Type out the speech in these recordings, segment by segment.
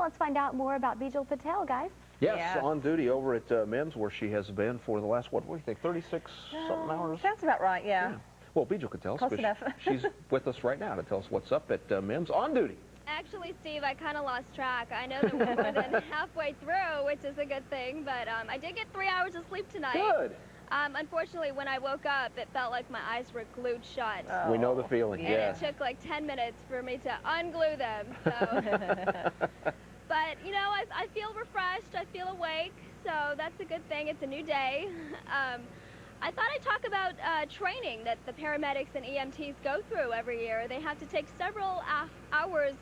let's find out more about Bijal Patel, guys. Yes, on duty over at MIMS, where she has been for the last, what do you think, 36-something hours? Sounds about right, yeah. Well, Bijal could tell us. Close enough. She's with us right now to tell us what's up at MIMS on duty. Actually, Steve, I kind of lost track. I know that we're more than halfway through, which is a good thing, but I did get 3 hours of sleep tonight. Good. Unfortunately, when I woke up, it felt like my eyes were glued shut. We know the feeling, and it took like 10 minutes for me to unglue them. So. But, you know, I feel refreshed. I feel awake, so that's a good thing. It's a new day. I thought I'd talk about training that the paramedics and EMTs go through every year. They have to take several hours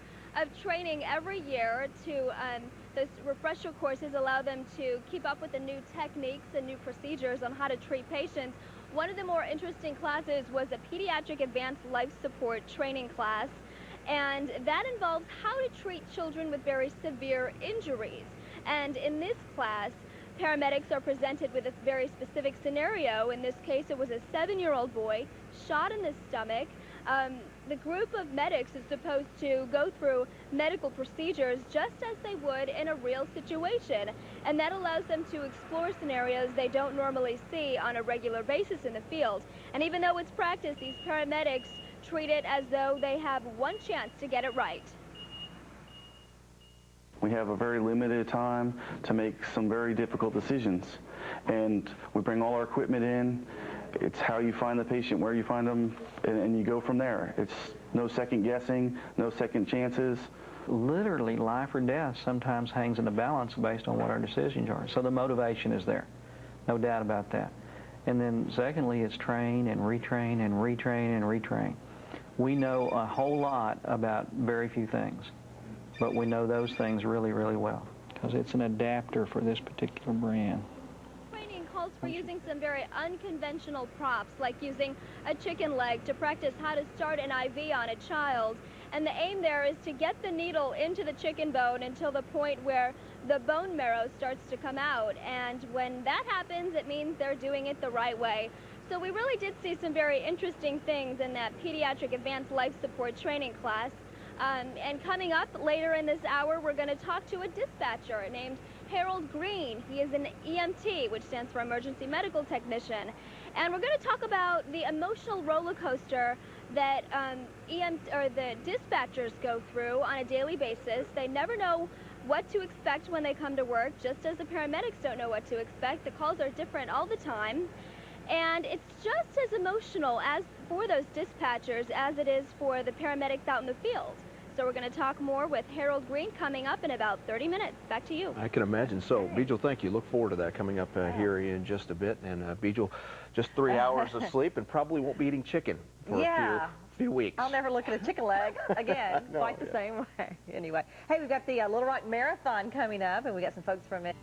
of training every year to those refresher courses allow them to keep up with the new techniques and new procedures on how to treat patients. One of the more interesting classes was a pediatric advanced life support training class, and that involves how to treat children with very severe injuries. And in this class, paramedics are presented with a very specific scenario. In this case, it was a 7-year-old boy shot in the stomach. The group of medics is supposed to go through medical procedures just as they would in a real situation, and that allows them to explore scenarios they don't normally see on a regular basis in the field. And even though it's practice, these paramedics treat it as though they have one chance to get it right. We have a very limited time to make some very difficult decisions, and we bring all our equipment in. It's how you find the patient, where you find them, and you go from there. It's no second guessing, no second chances. Literally life or death sometimes hangs in the balance based on what our decisions are. So the motivation is there, no doubt about that. And then secondly, it's train and retrain and retrain and retrain. We know a whole lot about very few things, but we know those things really, really well because it's an adapter for this particular brand. Calls for using some very unconventional props, like using a chicken leg to practice how to start an IV on a child. And the aim there is to get the needle into the chicken bone until the point where the bone marrow starts to come out. And when that happens, it means they're doing it the right way. So we really did see some very interesting things in that pediatric advanced life support training class. And coming up later in this hour, we're going to talk to a dispatcher named Harold Green. He is an EMT, which stands for Emergency Medical Technician. And we're going to talk about the emotional roller coaster that the dispatchers go through on a daily basis. They never know what to expect when they come to work, just as the paramedics don't know what to expect. The calls are different all the time. And it's just as emotional as for those dispatchers as it is for the paramedics out in the field. So we're going to talk more with Harold Green coming up in about 30 minutes. Back to you. I can imagine. So, Bijal, thank you. Look forward to that coming up here in just a bit. And Bijal, just 3 hours of sleep and probably won't be eating chicken for a few weeks. I'll never look at a chicken leg again. No, quite the same way. Anyway, hey, we've got the Little Rock Marathon coming up, and we got some folks from it.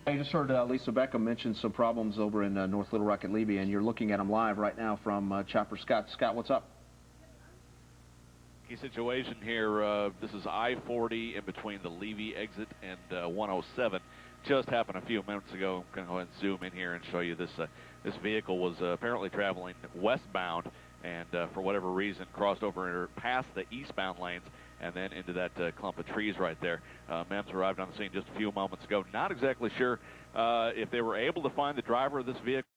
I just heard Lisa Beckham mention some problems over in North Little Rock at Levy, and you're looking at them live right now from Chopper Scott. Scott, what's up? Situation here. This is I-40 in between the Levy exit and 107. Just happened a few minutes ago. I'm going to go ahead and zoom in here and show you this. This vehicle was apparently traveling westbound and for whatever reason crossed over past the eastbound lanes and then into that clump of trees right there. MEMS arrived on the scene just a few moments ago. Not exactly sure if they were able to find the driver of this vehicle.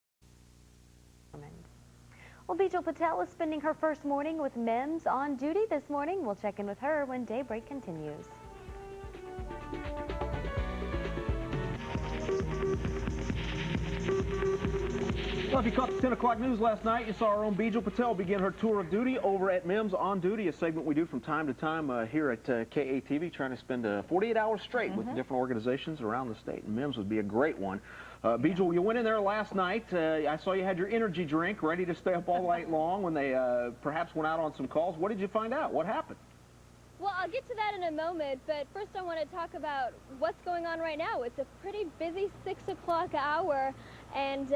Well, Bijal Patel is spending her first morning with MEMS on duty this morning. We'll check in with her when Daybreak continues. Well, if you caught the 10 o'clock news last night, you saw our own Bijal Patel begin her tour of duty over at MEMS on duty, a segment we do from time to time here at KATV, trying to spend 48 hours straight with different organizations around the state, and MEMS would be a great one. Bijal, you went in there last night. I saw you had your energy drink ready to stay up all night long when they perhaps went out on some calls. What did you find out? What happened? Well, I'll get to that in a moment, but first I want to talk about what's going on right now. It's a pretty busy 6 o'clock hour, and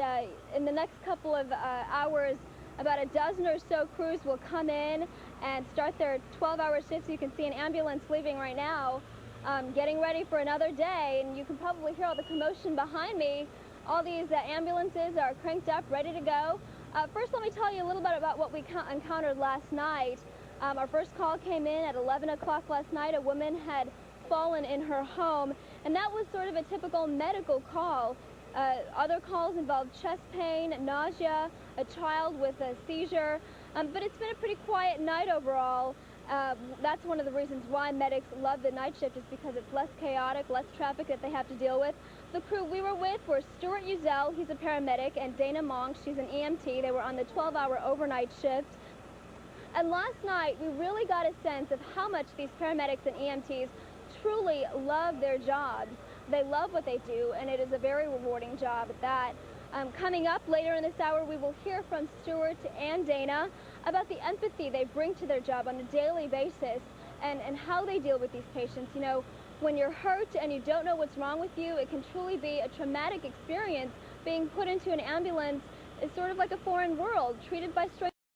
in the next couple of hours, about a dozen or so crews will come in and start their 12-hour shifts. You can see an ambulance leaving right now, getting ready for another day, and you can probably hear all the commotion behind me. All these ambulances are cranked up, ready to go. First, let me tell you a little bit about what we encountered last night. Our first call came in at 11 o'clock last night. A woman had fallen in her home, and that was sort of a typical medical call. Other calls involved chest pain, nausea, a child with a seizure, but it's been a pretty quiet night overall. That's one of the reasons why medics love the night shift, is because it's less chaotic, less traffic that they have to deal with. The crew we were with were Stuart Uzel, he's a paramedic, and Dana Monk, she's an EMT. They were on the 12-hour overnight shift. And last night, we really got a sense of how much these paramedics and EMTs truly love their jobs. They love what they do, and it is a very rewarding job at that. Coming up later in this hour, we will hear from Stuart and Dana about the empathy they bring to their job on a daily basis and how they deal with these patients. You know, when you're hurt and you don't know what's wrong with you, it can truly be a traumatic experience. Being put into an ambulance is sort of like a foreign world, treated by strangers.